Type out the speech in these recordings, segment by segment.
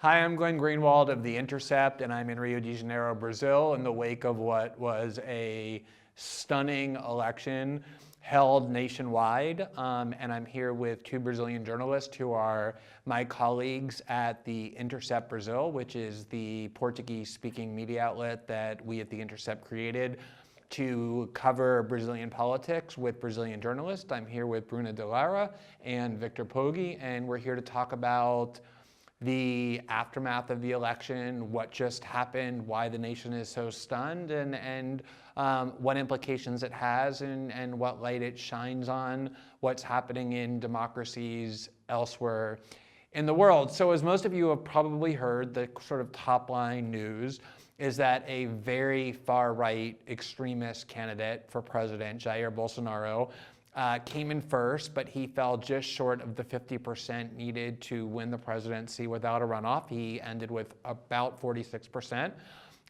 Hi, I'm Glenn Greenwald of The Intercept, and I'm in Rio de Janeiro, Brazil, in the wake of what was a stunning election held nationwide. And I'm here with two Brazilian journalists who are my colleagues at The Intercept Brazil, which is the Portuguese-speaking media outlet that we at The Intercept created to cover Brazilian politics with Brazilian journalists. I'm here with Bruna de Lara and Victor Poggi, and we're here to talk about the aftermath of the election, what just happened, why the nation is so stunned, and what implications it has, and what light it shines on what's happening in democracies elsewhere in the world. So as most of you have probably heard, the sort of top line news is that a very far-right extremist candidate for president, Jair Bolsonaro, came in first, but he fell just short of the 50% needed to win the presidency without a runoff. He ended with about 46%.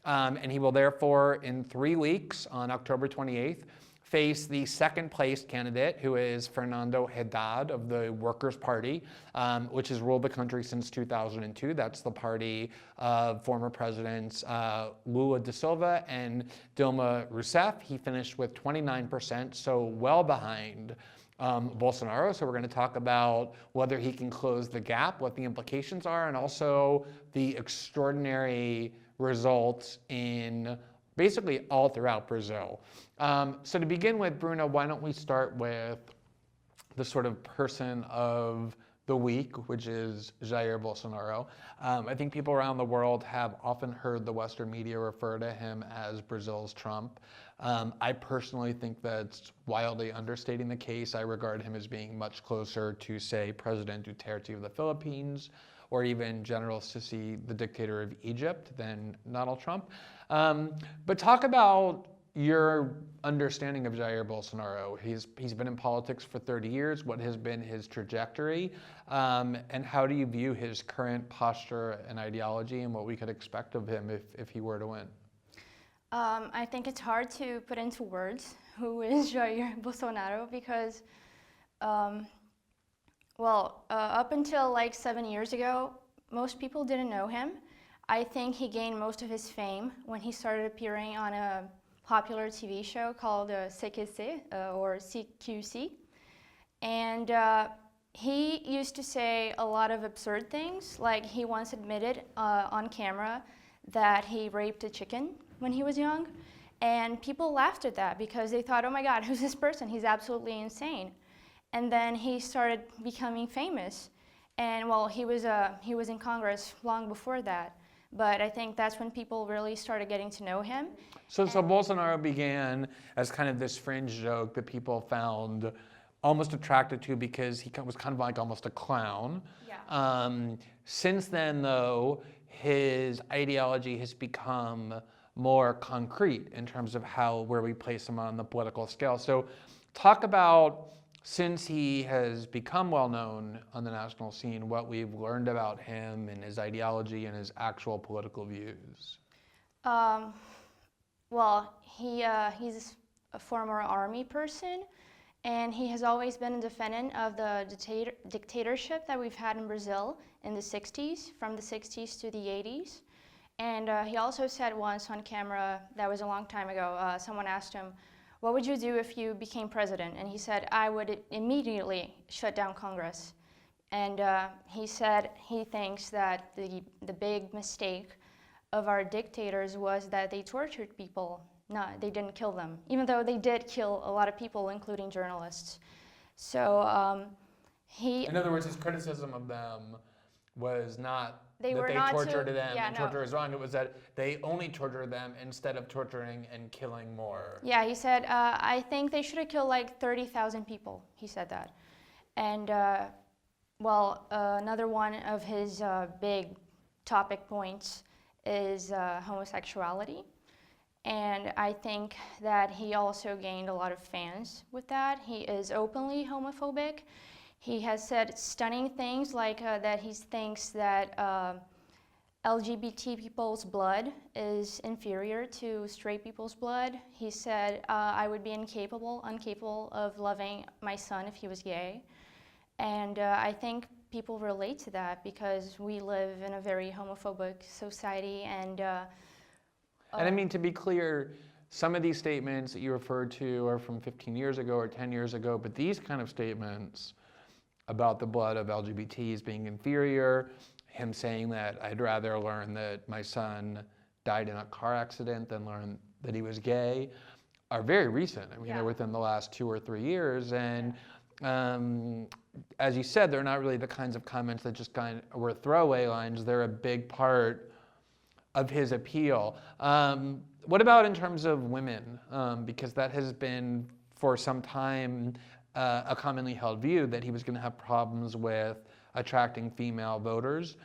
And he will therefore, in 3 weeks, on October 28th, face the second place candidate, who is Fernando Haddad of the Workers' Party, which has ruled the country since 2002. That's the party of former presidents Lula da Silva and Dilma Rousseff. He finished with 29%, so well behind Bolsonaro. So we're going to talk about whether he can close the gap, what the implications are, and also the extraordinary results in basically all throughout Brazil. So to begin with, Bruna, why don't we start with the sort of person of the week, which is Jair Bolsonaro. I think people around the world have often heard the Western media refer to him as Brazil's Trump. I personally think that's wildly understating the case. I regard him as being much closer to, say, President Duterte of the Philippines, or even General Sisi, the dictator of Egypt, than Donald Trump. But talk about your understanding of Jair Bolsonaro. He's been in politics for 30 years. What has been his trajectory? And how do you view his current posture and ideology, and what we could expect of him if he were to win? I think it's hard to put into words who is Jair Bolsonaro, because up until like 7 years ago, most people didn't know him. I think he gained most of his fame when he started appearing on a popular TV show called CQC, or CQC. And he used to say a lot of absurd things, like he once admitted on camera that he raped a chicken when he was young. And people laughed at that because they thought, oh my God, who's this person? He's absolutely insane. And then he started becoming famous. And well, he was in Congress long before that. But I think that's when people really started getting to know him. So Bolsonaro began as kind of this fringe joke that people found almost attracted to because he was kind of like almost a clown. Yeah. Since then, though, his ideology has become more concrete in terms of where we place him on the political scale. So talk about, since he has become well known on the national scene, what we've learned about him and his ideology and his actual political views. He's a former army person, and he has always been a defendant of the dictatorship that we've had in Brazil in the 60s, from the 60s to the 80s. And he also said once on camera, that was a long time ago, someone asked him, what would you do if you became president? And he said, I would immediately shut down Congress. And he said he thinks that the big mistake of our dictators was that they tortured people. No, they didn't kill them, even though they did kill a lot of people, including journalists. So in other words, his criticism of them was not they tortured them and torture is wrong. It was that they only tortured them instead of torturing and killing more. Yeah, he said, I think they should have killed like 30,000 people. He said that. And another one of his big topic points is homosexuality. And I think that he also gained a lot of fans with that. He is openly homophobic. He has said stunning things like that he thinks that LGBT people's blood is inferior to straight people's blood. He said, I would be incapable of loving my son if he was gay. And I think people relate to that because we live in a very homophobic society. And I mean, to be clear, some of these statements that you referred to are from 15 years ago or 10 years ago, but these kind of statements about the blood of LGBTs being inferior, him saying that I'd rather learn that my son died in a car accident than learn that he was gay, are very recent. I mean, they're within the last 2 or 3 years. And as you said, they're not really the kinds of comments that just kind of were throwaway lines. They're a big part of his appeal. What about in terms of women? Because that has been for some time a commonly held view that he was going to have problems with attracting female voters.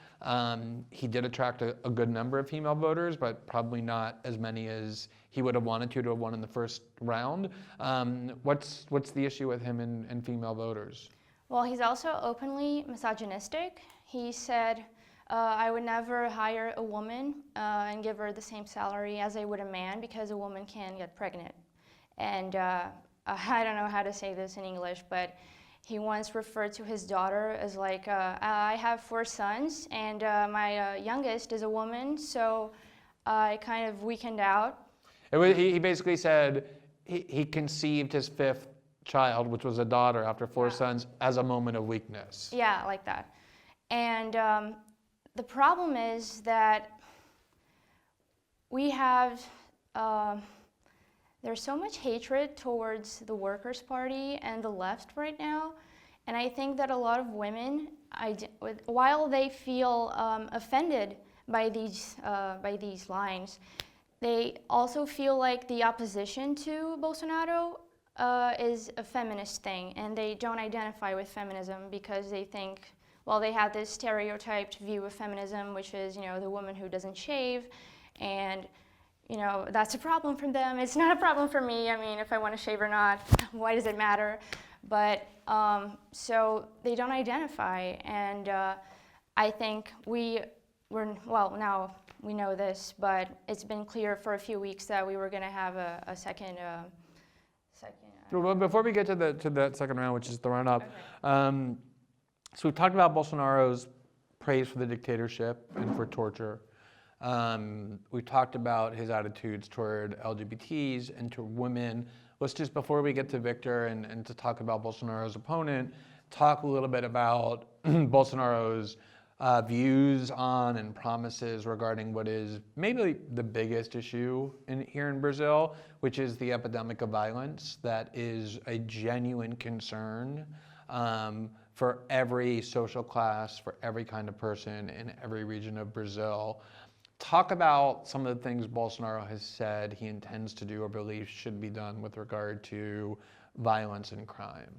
He did attract a good number of female voters, but probably not as many as he would have wanted to have won in the first round. What's the issue with him and female voters? Well, he's also openly misogynistic. He said, I would never hire a woman and give her the same salary as I would a man because a woman can get pregnant. And I don't know how to say this in English, but he once referred to his daughter as like, I have 4 sons and my youngest is a woman, so I kind of weakened out. He basically said he conceived his 5th child, which was a daughter after 4 sons, as a moment of weakness. Yeah, like that. And the problem is that we have, there's so much hatred towards the Workers' Party and the left right now. And I think that a lot of women, while they feel offended by these lines, they also feel like the opposition to Bolsonaro is a feminist thing, and they don't identify with feminism because they think, well, they have this stereotyped view of feminism, which is, the woman who doesn't shave, and, that's a problem for them. It's not a problem for me. I mean, if I want to shave or not, why does it matter? But, so they don't identify, and I think now we know this, but it's been clear for a few weeks that we were going to have a second. Well, before we get to that second round, which is the run-up, so we've talked about Bolsonaro's praise for the dictatorship and for torture. We've talked about his attitudes toward LGBTs and to women. Let's just, before we get to Victor and to talk about Bolsonaro's opponent, talk a little bit about Bolsonaro's views on and promises regarding what is maybe the biggest issue here in Brazil, which is the epidemic of violence that is a genuine concern for every social class, for every kind of person in every region of Brazil. Talk about some of the things Bolsonaro has said he intends to do or believes should be done with regard to violence and crime.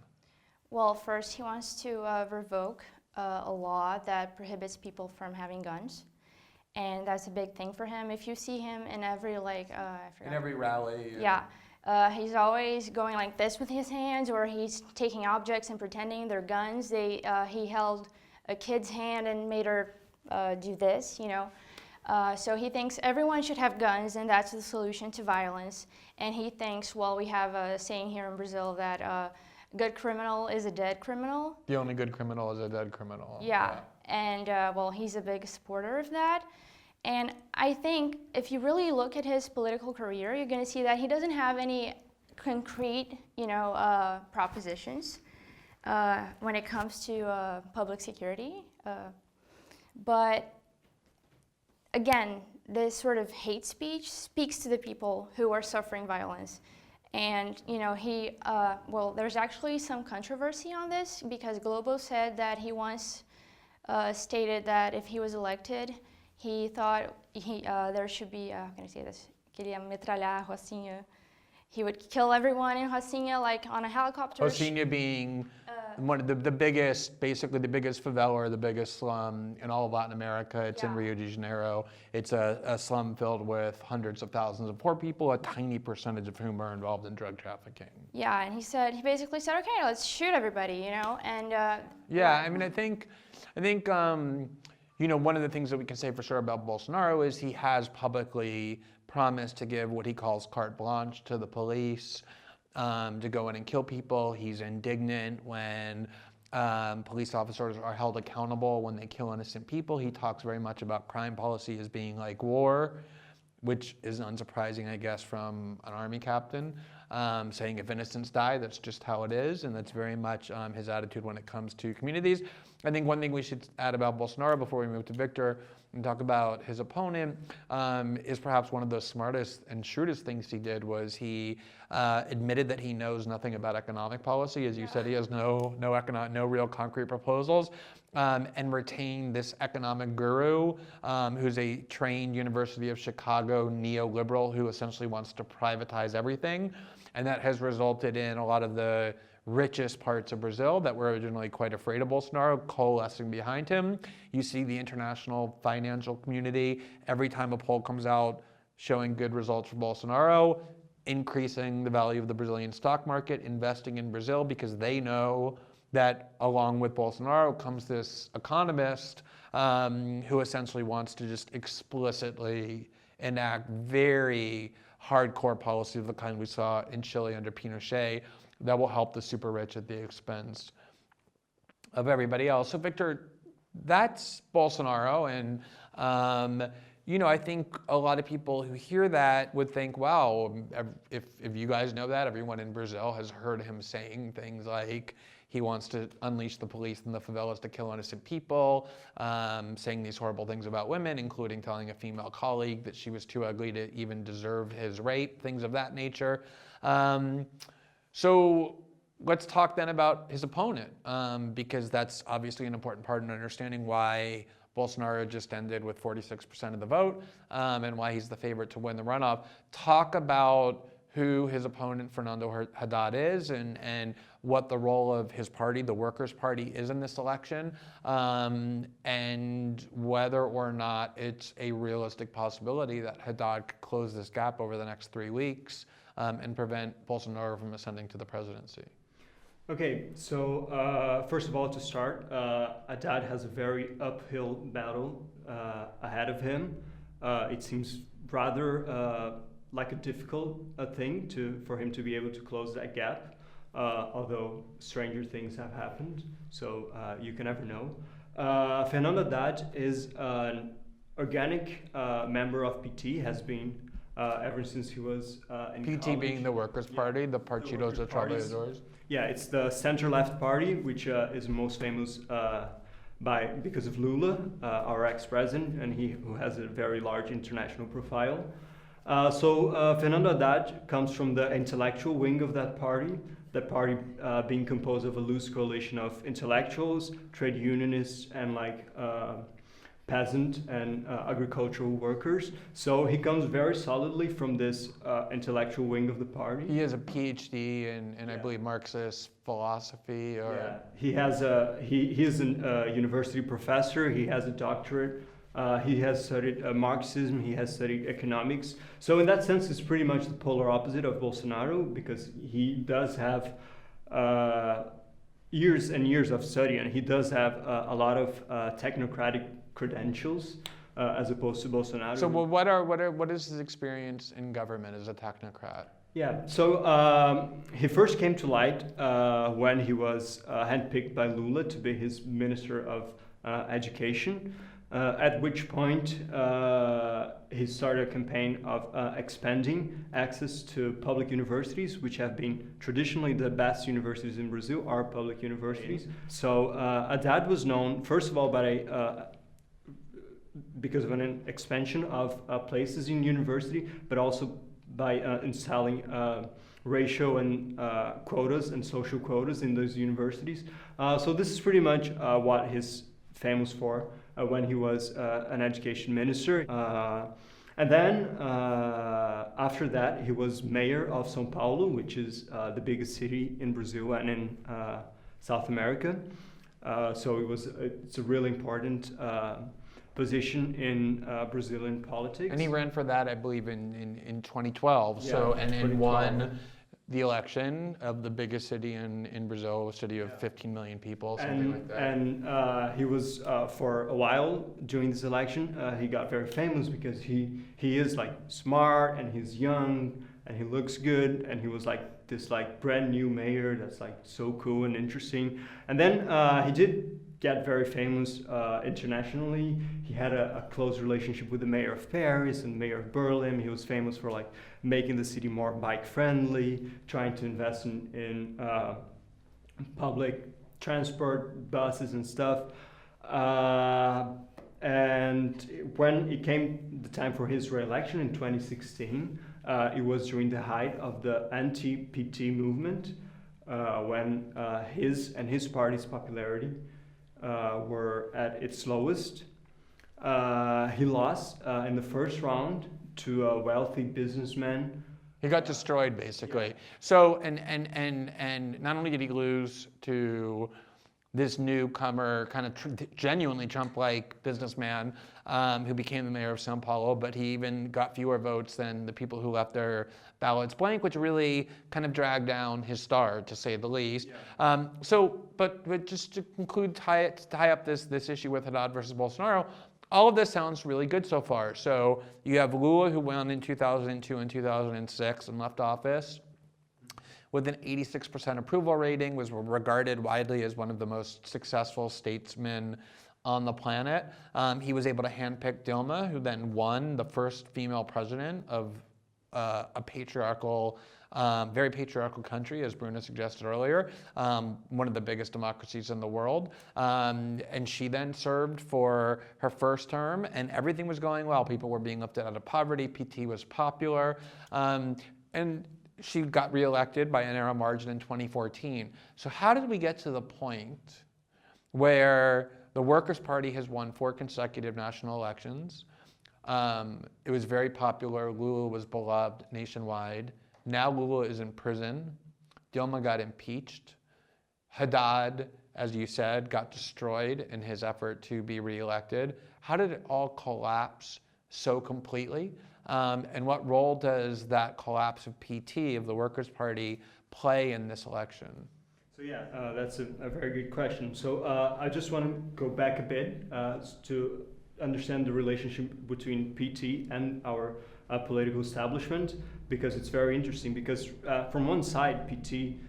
Well, first he wants to revoke a law that prohibits people from having guns, and that's a big thing for him. If you see him in every in every rally. He's always going like this with his hands, or he's taking objects and pretending they're guns. He held a kid's hand and made her do this, So he thinks everyone should have guns, and that's the solution to violence. And he thinks, well, we have a saying here in Brazil that good criminal is a dead criminal. The only good criminal is a dead criminal. Yeah. And well, he's a big supporter of that. And I think if you really look at his political career, you're going to see that he doesn't have any concrete, propositions when it comes to public security. But again, this sort of hate speech speaks to the people who are suffering violence. And, there's actually some controversy on this because Globo said that he once stated that if he was elected, he thought there should be, how can I say this? Queria metralhar Rocinha. He would kill everyone in Rocinha, like on a helicopter. Rocinha being one of the biggest, basically the biggest favela or the biggest slum in all of Latin America. It's in Rio de Janeiro. It's a slum filled with hundreds of thousands of poor people, a tiny percentage of whom are involved in drug trafficking. Yeah, and he basically said, okay, let's shoot everybody, and. I mean, I think, one of the things that we can say for sure about Bolsonaro is he has publicly promised to give what he calls carte blanche to the police to go in and kill people. He's indignant when police officers are held accountable when they kill innocent people. He talks very much about crime policy as being like war, which is unsurprising, I guess, from an army captain, saying if innocents die, that's just how it is, and that's very much his attitude when it comes to communities. I think one thing we should add about Bolsonaro before we move to Victor and talk about his opponent is perhaps one of the smartest and shrewdest things he did was he admitted that he knows nothing about economic policy. As you said, he has no real concrete proposals. And retain this economic guru who's a trained University of Chicago neoliberal who essentially wants to privatize everything. And that has resulted in a lot of the richest parts of Brazil that were originally quite afraid of Bolsonaro coalescing behind him. You see the international financial community, every time a poll comes out showing good results for Bolsonaro, increasing the value of the Brazilian stock market, investing in Brazil because they know that along with Bolsonaro comes this economist who essentially wants to just explicitly enact very hardcore policy of the kind we saw in Chile under Pinochet that will help the super rich at the expense of everybody else. So Victor, that's Bolsonaro, and I think a lot of people who hear that would think, wow, if you guys know that, everyone in Brazil has heard him saying things like, he wants to unleash the police in the favelas to kill innocent people, saying these horrible things about women, including telling a female colleague that she was too ugly to even deserve his rape, things of that nature. So let's talk then about his opponent, because that's obviously an important part in understanding why Bolsonaro just ended with 46% of the vote and why he's the favorite to win the runoff. Talk about who his opponent, Fernando Haddad, is and what the role of his party, the Workers' Party, is in this election, and whether or not it's a realistic possibility that Haddad could close this gap over the next 3 weeks and prevent Bolsonaro from ascending to the presidency. Okay, so first of all, to start, Haddad has a very uphill battle ahead of him. It seems rather like a difficult thing for him to be able to close that gap, although stranger things have happened, so you can never know. Fernando Haddad is an organic member of PT, has been ever since he was in PT college. being the Workers' Party, the Partido dos Trabalhadores. Yeah, it's the center-left party, which is most famous because of Lula, our ex-president, and who has a very large international profile. So Fernando Haddad comes from the intellectual wing of that party being composed of a loose coalition of intellectuals, trade unionists, and peasant and agricultural workers. So he comes very solidly from this intellectual wing of the party. He has a PhD in I believe, Marxist philosophy. Yeah, he is a university professor. He has a doctorate. He has studied Marxism. He has studied economics. So in that sense, it's pretty much the polar opposite of Bolsonaro, because he does have years and years of study, and he does have a lot of technocratic credentials as opposed to Bolsonaro. So what is his experience in government as a technocrat? Yeah, so he first came to light when he was handpicked by Lula to be his Minister of Education, at which point he started a campaign of expanding access to public universities, which have been traditionally the best universities in Brazil, are public universities. So Haddad was known, first of all, because of an expansion of places in university, but also by installing racial and quotas and social quotas in those universities. So this is pretty much what he's famous for when he was an education minister. And then after that, he was mayor of São Paulo, which is the biggest city in Brazil and in South America. So it's a really important position in Brazilian politics. And he ran for that, I believe, in 2012. Yeah, so and 2012. won the election of the biggest city in Brazil, a city of 15 million people, something like that. And he was for a while during this election. He got very famous because he is like smart, and he's young, and he looks good, and he was like this like brand new mayor that's like so cool and interesting. And then he did get very famous internationally. He had a close relationship with the mayor of Paris and mayor of Berlin. He was famous for like making the city more bike friendly, trying to invest in public transport, buses and stuff. And when it came the time for his re-election in 2016, it was during the height of the anti-PT movement, when his and his party's popularity were at its lowest. He lost in the first round to a wealthy businessman. He got destroyed, basically. Yeah. So, and not only did he lose to this newcomer, kind of genuinely Trump-like businessman who became the mayor of Sao Paulo, but he even got fewer votes than the people who left their ballots blank, which really kind of dragged down his star, to say the least. Yeah. But just to conclude, tie up this issue with Haddad versus Bolsonaro, all of this sounds really good so far. So you have Lula, who won in 2002 and 2006 and left office with an 86% approval rating, was regarded widely as one of the most successful statesmen on the planet. He was able to handpick Dilma, who then won, the first female president of a patriarchal, very patriarchal country, as Bruna suggested earlier, one of the biggest democracies in the world. And she then served for her first term, and everything was going well. People were being lifted out of poverty. PT was popular. And she got reelected by a narrow margin in 2014. So how did we get to the point where the Workers' Party has won 4 consecutive national elections? It was very popular. Lula was beloved nationwide. Now Lula is in prison. Dilma got impeached. Haddad, as you said, got destroyed in his effort to be reelected. How did it all collapse so completely? And what role does that collapse of PT, of the Workers' Party, play in this election? So yeah, that's a very good question. So I just want to go back a bit to understand the relationship between PT and our political establishment, because it's very interesting. Because from one side, PT,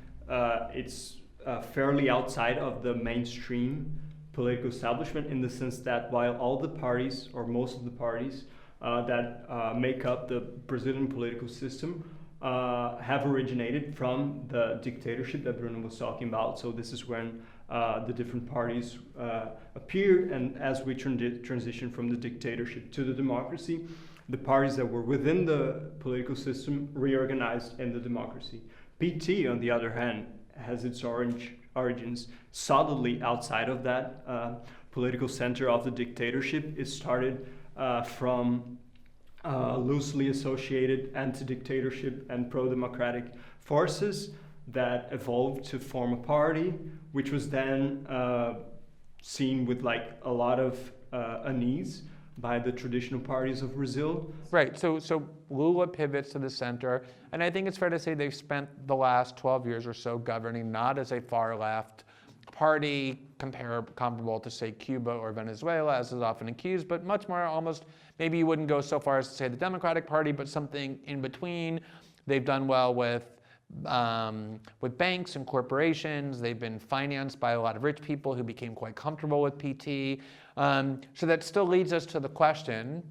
it's fairly outside of the mainstream political establishment, in the sense that while all the parties, or most of the parties, that make up the Brazilian political system have originated from the dictatorship that Bruno was talking about. So this is when the different parties appeared, and as we transition from the dictatorship to the democracy, the parties that were within the political system reorganized in the democracy. PT, on the other hand, has its origins solidly outside of that political center of the dictatorship. It started from loosely associated anti-dictatorship and pro-democratic forces that evolved to form a party, which was then seen with like a lot of unease by the traditional parties of Brazil. Right, so Lula pivots to the center, and I think it's fair to say they've spent the last 12 years or so governing not as a far-left party comparable to, say, Cuba or Venezuela, as is often accused, but much more almost, maybe you wouldn't go so far as to say the Democratic Party, but something in between. They've done well with banks and corporations. They've been financed by a lot of rich people who became quite comfortable with PT. So that still leads us to the question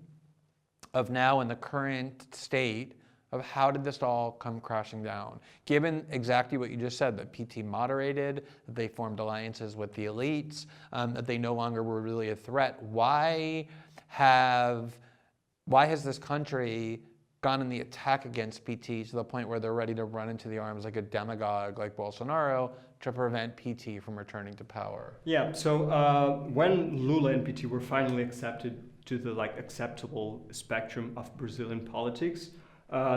of now, in the current state, of how did this all come crashing down? Given exactly what you just said, that PT moderated, that they formed alliances with the elites, that they no longer were really a threat, why has this country gone in the attack against PT to the point where they're ready to run into the arms like a demagogue like Bolsonaro to prevent PT from returning to power? Yeah, so when Lula and PT were finally accepted to the acceptable spectrum of Brazilian politics,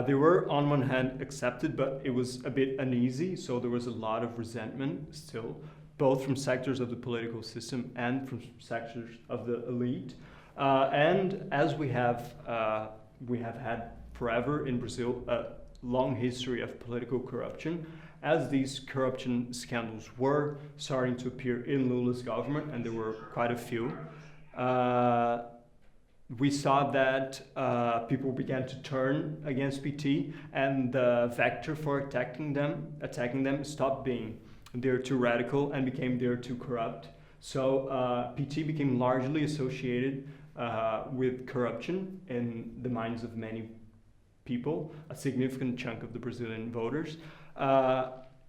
they were on one hand accepted, but it was a bit uneasy, so there was a lot of resentment still, both from sectors of the political system and from sectors of the elite. And as we have had forever in Brazil a long history of political corruption, as these corruption scandals were starting to appear in Lula's government, and there were quite a few, we saw that people began to turn against PT, and the vector for attacking them stopped being they're too radical and became they're too corrupt. So PT became largely associated with corruption in the minds of many people, a significant chunk of the Brazilian voters.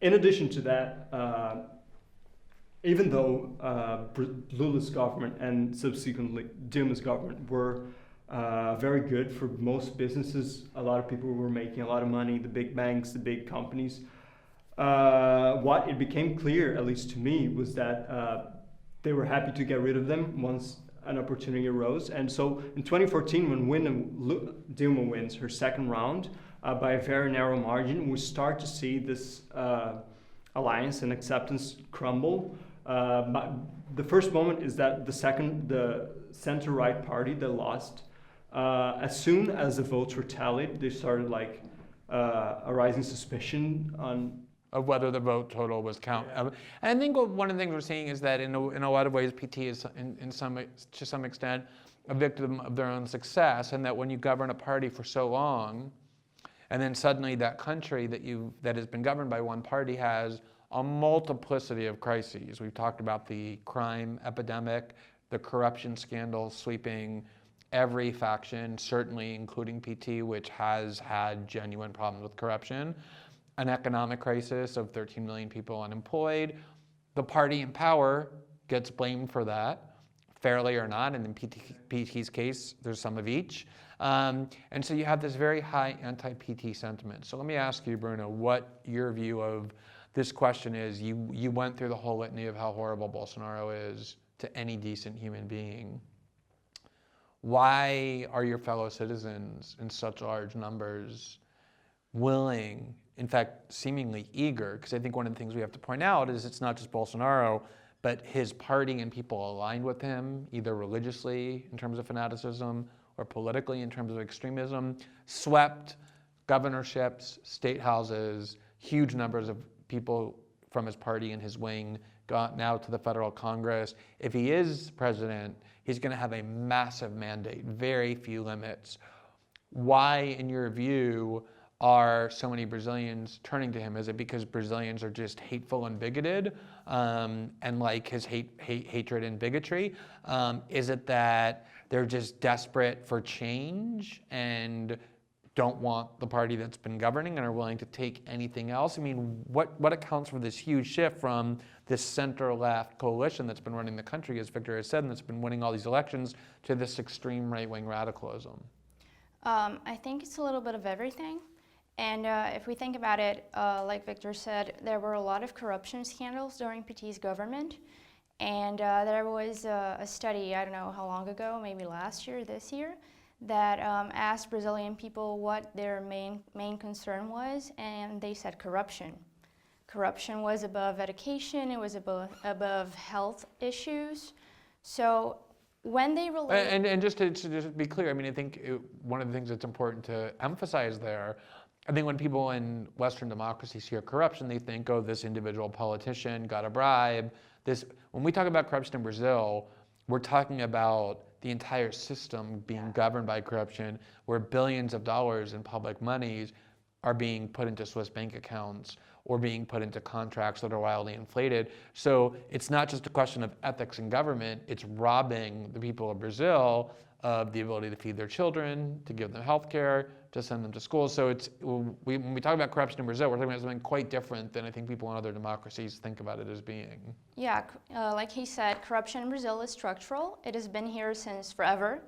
In addition to that, even though Lula's government and subsequently Dilma's government were very good for most businesses, a lot of people were making a lot of money, the big banks, the big companies. What it became clear, at least to me, was that they were happy to get rid of them once an opportunity arose. And so in 2014, when Dilma wins her second round by a very narrow margin, we start to see this alliance and acceptance crumble. But the first moment is that the center-right party that lost, as soon as the votes were tallied, they started arising suspicion on of whether the vote total was counted. And I think one of the things we're seeing is that in a lot of ways, PT is to some extent a victim of their own success, and that when you govern a party for so long, and then suddenly that country that has been governed by one party has a multiplicity of crises. We've talked about the crime epidemic, the corruption scandals sweeping every faction, certainly including PT, which has had genuine problems with corruption, an economic crisis of 13 million people unemployed. The party in power gets blamed for that, fairly or not, and in PT's case, there's some of each. And so you have this very high anti-PT sentiment. So let me ask you, Bruno, what your view of this question is. You went through the whole litany of how horrible Bolsonaro is to any decent human being. Why are your fellow citizens in such large numbers willing, in fact, seemingly eager, because I think one of the things we have to point out is it's not just Bolsonaro, but his party and people aligned with him, either religiously in terms of fanaticism or politically in terms of extremism, swept governorships, state houses, huge numbers of people from his party and his wing got now to the federal Congress. If he is president, he's going to have a massive mandate, very few limits. Why, in your view, are so many Brazilians turning to him? Is it because Brazilians are just hateful and bigoted, and like his hatred and bigotry? Is it that they're just desperate for change and don't want the party that's been governing and are willing to take anything else? I mean, what accounts for this huge shift from this center-left coalition that's been running the country, as Victor has said, and that's been winning all these elections, to this extreme right-wing radicalism? I think it's a little bit of everything. And if we think about it, like Victor said, there were a lot of corruption scandals during PT's government. And there was a study, I don't know how long ago, maybe last year, this year, that asked Brazilian people what their main concern was, and they said corruption. Corruption was above education, it was above health issues. So when they relate... And just to be clear, I mean, I think one of the things that's important to emphasize there, I think when people in Western democracies hear corruption, they think, oh, this individual politician got a bribe. When we talk about corruption in Brazil, we're talking about the entire system being governed by corruption, where billions of dollars in public monies are being put into Swiss bank accounts or being put into contracts that are wildly inflated. So it's not just a question of ethics in government, it's robbing the people of Brazil of the ability to feed their children, to give them health care, to send them to school. So when we talk about corruption in Brazil, we're talking about something quite different than I think people in other democracies think about it as being. Yeah, like he said, corruption in Brazil is structural. It has been here since forever.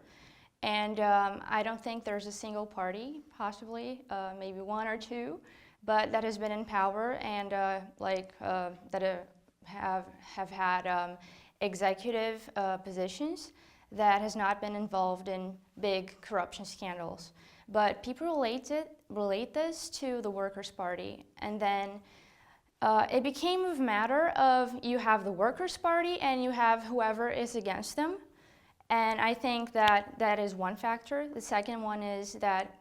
And I don't think there's a single party, possibly, maybe one or two, but that has been in power and that have had executive positions that has not been involved in big corruption scandals. But people relate this to the Workers' Party, and then it became a matter of you have the Workers' Party and you have whoever is against them. And I think that is one factor. The second one is that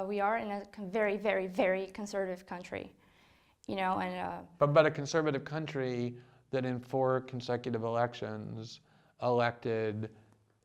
we are in a very, very, very conservative country, you know, and but a conservative country that in 4 consecutive elections elected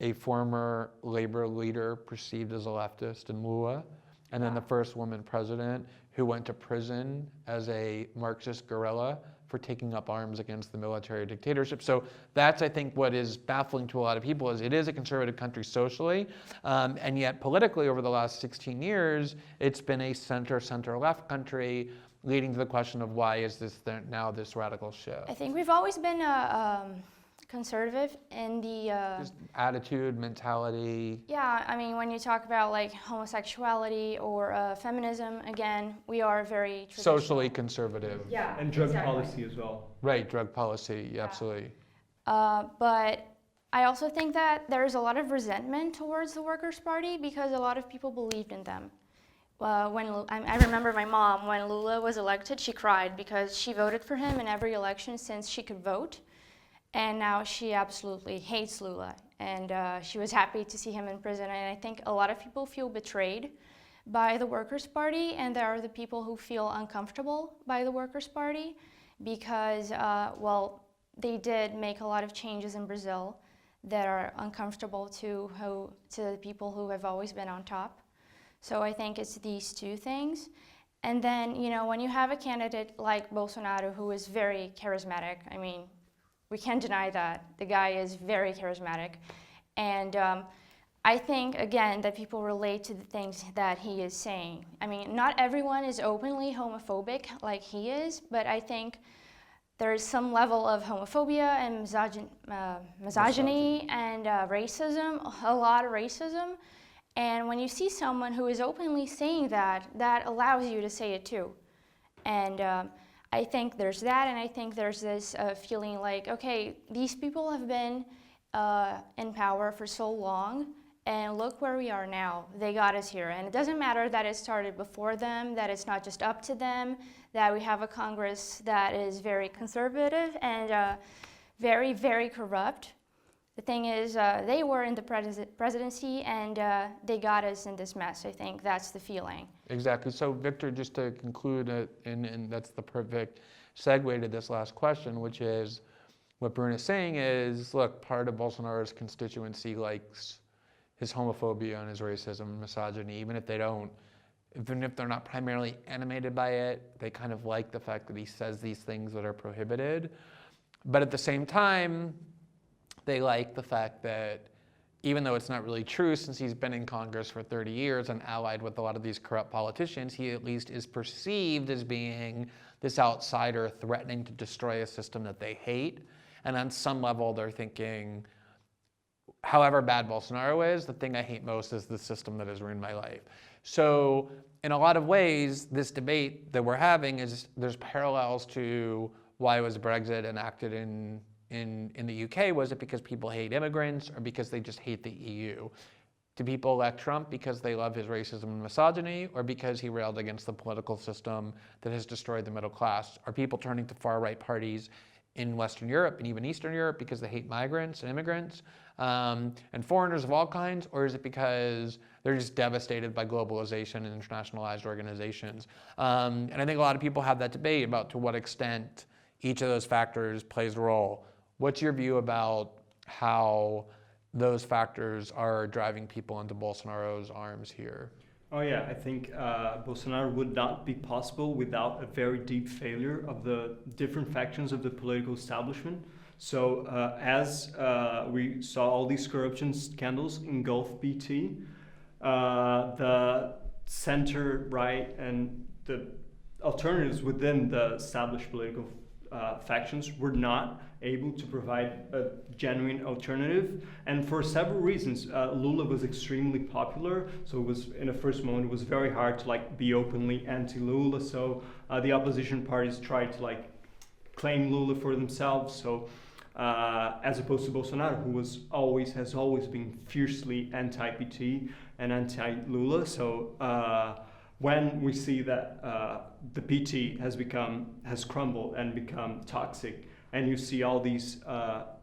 a former labor leader perceived as a leftist in Lula, and then the first woman president who went to prison as a Marxist guerrilla for taking up arms against the military dictatorship. So that's, I think, what is baffling to a lot of people is it is a conservative country socially, and yet politically over the last 16 years, it's been a center-left country, leading to the question of why is this now this radical shift? I think we've always been conservative in the Just attitude, mentality. yeah, I mean, when you talk about like homosexuality or feminism, again, we are very traditional. Socially conservative. Yeah, And drug exactly. policy as well. Right, drug policy, absolutely. But I also think that there's a lot of resentment towards the Workers' Party because a lot of people believed in them. I remember my mom, when Lula was elected, she cried because she voted for him in every election since she could vote. And now she absolutely hates Lula. And she was happy to see him in prison. And I think a lot of people feel betrayed by the Workers' Party. And there are the people who feel uncomfortable by the Workers' Party because, well, they did make a lot of changes in Brazil that are uncomfortable to the people who have always been on top. So I think it's these two things. And then, you know, when you have a candidate like Bolsonaro who is very charismatic, I mean, we can't deny that. The guy is very charismatic. And I think, again, that people relate to the things that he is saying. I mean, not everyone is openly homophobic like he is, but I think there is some level of homophobia and misogyny and racism, a lot of racism. And when you see someone who is openly saying that, that allows you to say it too. And I think there's that, and I think there's this feeling like, okay, these people have been in power for so long, and look where we are now. They got us here. And it doesn't matter that it started before them, that it's not just up to them, that we have a Congress that is very conservative and very, very corrupt. The thing is, they were in the presidency and they got us in this mess. I think that's the feeling. Exactly. So Victor, just to conclude, and that's the perfect segue to this last question, which is what Bruno's saying is, look, part of Bolsonaro's constituency likes his homophobia and his racism and misogyny, even if they're not primarily animated by it, they kind of like the fact that he says these things that are prohibited. But at the same time, they like the fact that even though it's not really true, since he's been in Congress for 30 years and allied with a lot of these corrupt politicians, he at least is perceived as being this outsider threatening to destroy a system that they hate. And on some level, they're thinking, however bad Bolsonaro is, the thing I hate most is the system that has ruined my life. So in a lot of ways, this debate that we're having is there's parallels to why was Brexit enacted in the UK. Was it because people hate immigrants or because they just hate the EU? Do people elect Trump because they love his racism and misogyny or because he railed against the political system that has destroyed the middle class? Are people turning to far-right parties in Western Europe and even Eastern Europe because they hate migrants and immigrants and foreigners of all kinds? Or is it because they're just devastated by globalization and internationalized organizations? And I think a lot of people have that debate about to what extent each of those factors plays a role. What's your view about how those factors are driving people into Bolsonaro's arms here? Oh yeah, I think Bolsonaro would not be possible without a very deep failure of the different factions of the political establishment. So as we saw all these corruption scandals engulf BT, the center, right, and the alternatives within the established political factions were not able to provide a genuine alternative, and for several reasons. Lula was extremely popular, so it was, in the first moment, it was very hard to be openly anti-Lula. So the opposition parties tried to claim Lula for themselves. So as opposed to Bolsonaro, who has always been fiercely anti-PT and anti-Lula. So when we see that the PT has crumbled and become toxic, and you see all these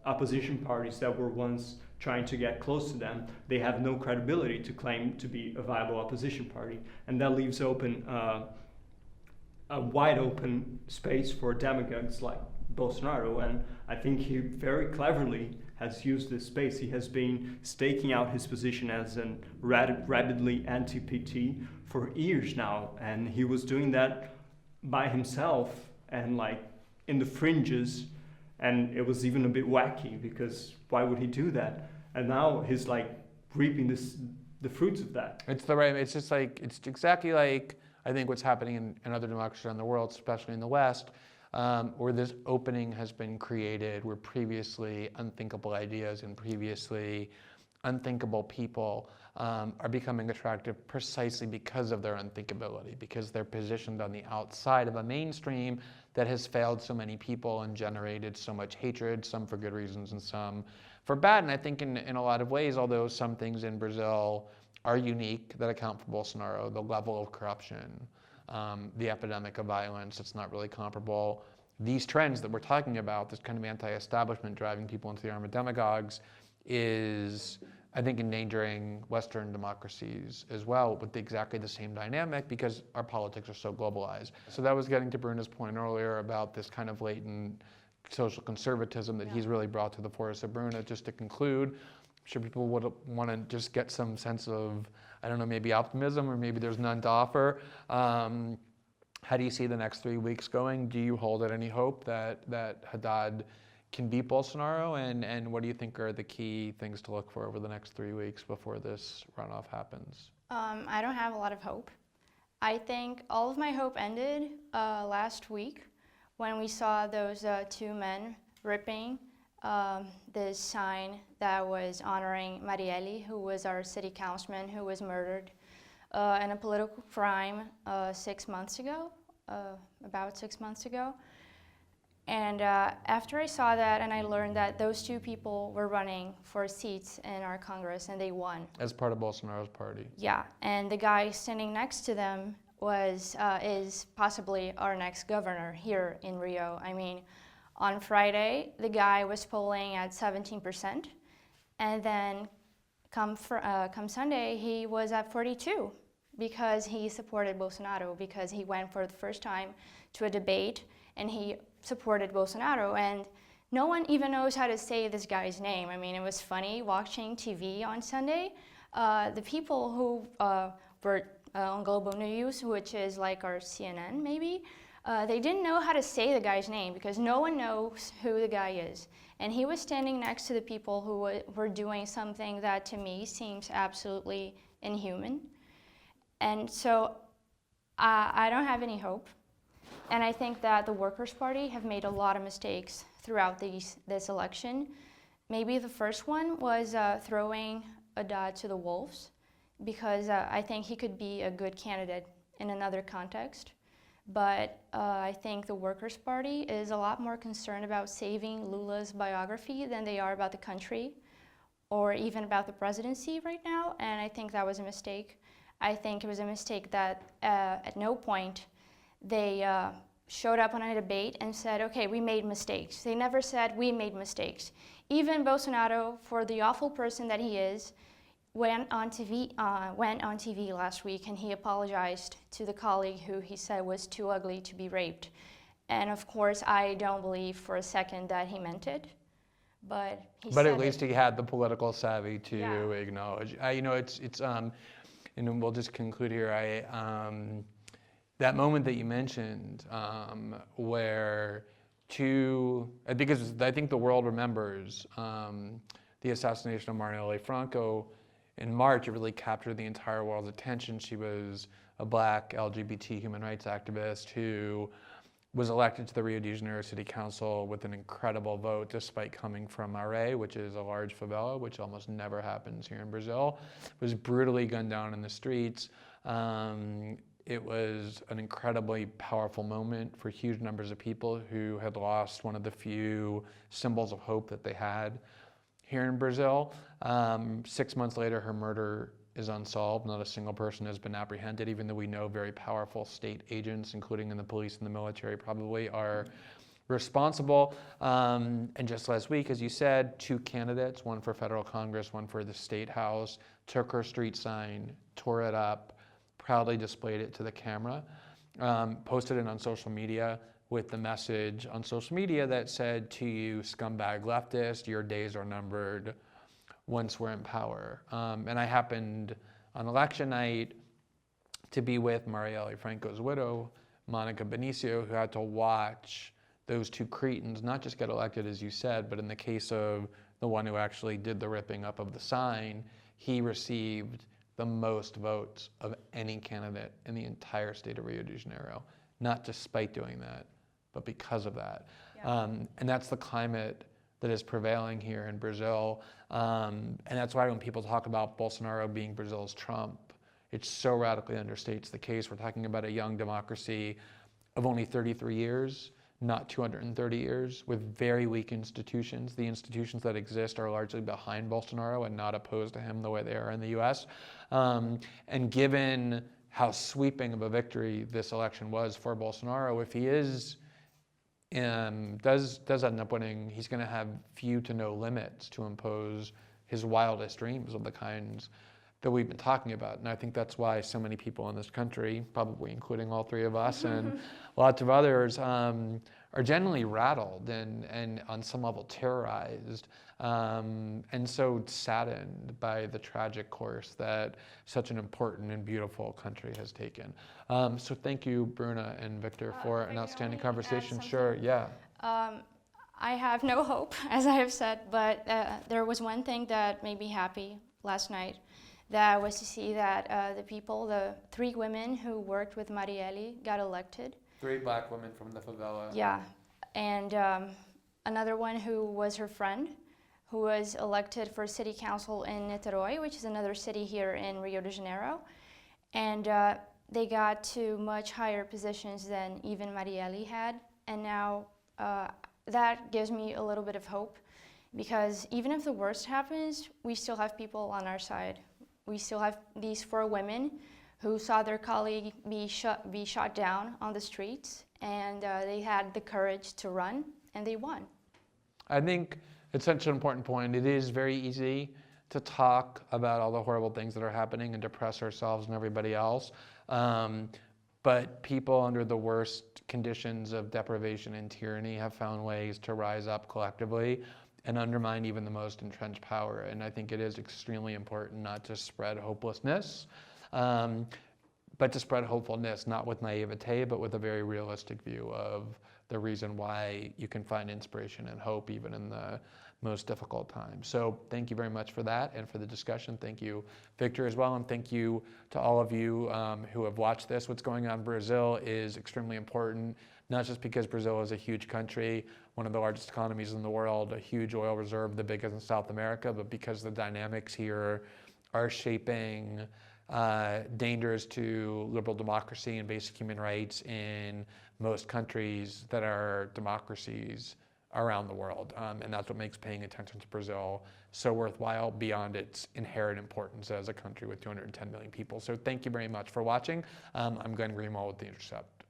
opposition parties that were once trying to get close to them, they have no credibility to claim to be a viable opposition party. And that leaves open a wide open space for demagogues like Bolsonaro, and I think he very cleverly has used this space. He has been staking out his position as a rabidly anti-PT for years now, and he was doing that by himself and like in the fringes, and it was even a bit wacky because why would he do that? And now he's like reaping the fruits of that. It's just like, it's exactly like I think what's happening in other democracies around the world, especially in the West, where this opening has been created, where previously unthinkable ideas and previously unthinkable people are becoming attractive precisely because of their unthinkability, because they're positioned on the outside of a mainstream that has failed so many people and generated so much hatred, some for good reasons and some for bad. And I think in a lot of ways, although some things in Brazil are unique that account for Bolsonaro, the level of corruption, the epidemic of violence, it's not really comparable. These trends that we're talking about, this kind of anti-establishment driving people into the arm of demagogues, is, I think, endangering Western democracies as well with exactly the same dynamic because our politics are so globalized. So that was getting to Bruno's point earlier about this kind of latent social conservatism that he's really brought to the fore. So Bruno, just to conclude, I'm sure people would want to just get some sense of, I don't know, maybe optimism or maybe there's none to offer. How do you see the next 3 weeks going? Do you hold out any hope that Haddad can beat Bolsonaro? And what do you think are the key things to look for over the next 3 weeks before this runoff happens? I don't have a lot of hope. I think all of my hope ended last week when we saw those two men ripping this sign that was honoring Marielle, who was our city councilman who was murdered in a political crime 6 months ago, about 6 months ago. And after I saw that and I learned that those two people were running for seats in our Congress and they won. As part of Bolsonaro's party. Yeah, and the guy standing next to them is possibly our next governor here in Rio. I mean, on Friday, the guy was polling at 17%, and then come Sunday, he was at 42% because he supported Bolsonaro, because he went for the first time to a debate and he supported Bolsonaro, and no one even knows how to say this guy's name. I mean, it was funny watching TV on Sunday. The people who were on Global News, which is like our CNN maybe, they didn't know how to say the guy's name because no one knows who the guy is. And he was standing next to the people who were doing something that to me seems absolutely inhuman. And so I don't have any hope. And I think that the Workers' Party have made a lot of mistakes throughout this election. Maybe the first one was throwing Haddad to the wolves, because I think he could be a good candidate in another context. But I think the Workers' Party is a lot more concerned about saving Lula's biography than they are about the country or even about the presidency right now, and I think that was a mistake. I think it was a mistake that at no point they showed up on a debate and said, okay, we made mistakes. They never said, we made mistakes. Even Bolsonaro, for the awful person that he is, went on TV last week and he apologized to the colleague who he said was too ugly to be raped. And of course, I don't believe for a second that he meant it, but he said at least he had the political savvy to acknowledge. And we'll just conclude here. That moment that you mentioned, where because I think the world remembers the assassination of Marielle Franco. In March, it really captured the entire world's attention. She was a black LGBT human rights activist who was elected to the Rio de Janeiro City Council with an incredible vote, despite coming from Maré, which is a large favela, which almost never happens here in Brazil. Was brutally gunned down in the streets. It was an incredibly powerful moment for huge numbers of people who had lost one of the few symbols of hope that they had here in Brazil. 6 months later, her murder is unsolved. Not a single person has been apprehended, even though we know very powerful state agents, including in the police and the military, probably are responsible. And just last week, as you said, 2 candidates, one for federal Congress, one for the state house, took her street sign, tore it up, proudly displayed it to the camera, posted it on social media with the message on social media that said to you, scumbag leftist, your days are numbered once we're in power. And I happened on election night to be with Marielle Franco's widow, Monica Benicio, who had to watch those two cretins not just get elected, as you said, but in the case of the one who actually did the ripping up of the sign, he received the most votes of any candidate in the entire state of Rio de Janeiro, not despite doing that, but because of that. Yeah. And that's the climate that is prevailing here in Brazil. And that's why when people talk about Bolsonaro being Brazil's Trump, it so radically understates the case. We're talking about a young democracy of only 33 years, not 230 years, with very weak institutions. The institutions that exist are largely behind Bolsonaro and not opposed to him the way they are in the US. And given how sweeping of a victory this election was for Bolsonaro, if he does end up winning, he's going to have few to no limits to impose his wildest dreams of the kinds that we've been talking about. And I think that's why so many people in this country, probably including all three of us and lots of others, are genuinely rattled and on some level terrorized, and so saddened by the tragic course that such an important and beautiful country has taken. So thank you, Bruna and Victor, for an outstanding conversation. Sure, yeah. I have no hope, as I have said, but there was one thing that made me happy last night. That was to see that the 3 women who worked with Marielle got elected. 3 black women from the favela. Yeah, and another one who was her friend, who was elected for city council in Niterói, which is another city here in Rio de Janeiro. And they got to much higher positions than even Marielle had. And now that gives me a little bit of hope, because even if the worst happens, we still have people on our side. We still have these 4 women who saw their colleague be shot down on the streets, and they had the courage to run, and they won. I think it's such an important point. It is very easy to talk about all the horrible things that are happening and depress ourselves and everybody else, but people under the worst conditions of deprivation and tyranny have found ways to rise up collectively and undermine even the most entrenched power. And I think it is extremely important not to spread hopelessness, but to spread hopefulness, not with naivete, but with a very realistic view of the reason why you can find inspiration and hope even in the most difficult times. So thank you very much for that and for the discussion. Thank you, Victor, as well. And thank you to all of you who have watched this. What's going on in Brazil is extremely important, not just because Brazil is a huge country, one of the largest economies in the world, a huge oil reserve, the biggest in South America, but because the dynamics here are shaping dangers to liberal democracy and basic human rights in most countries that are democracies around the world. And that's what makes paying attention to Brazil so worthwhile beyond its inherent importance as a country with 210 million people. So thank you very much for watching. I'm Glenn Greenwald with The Intercept.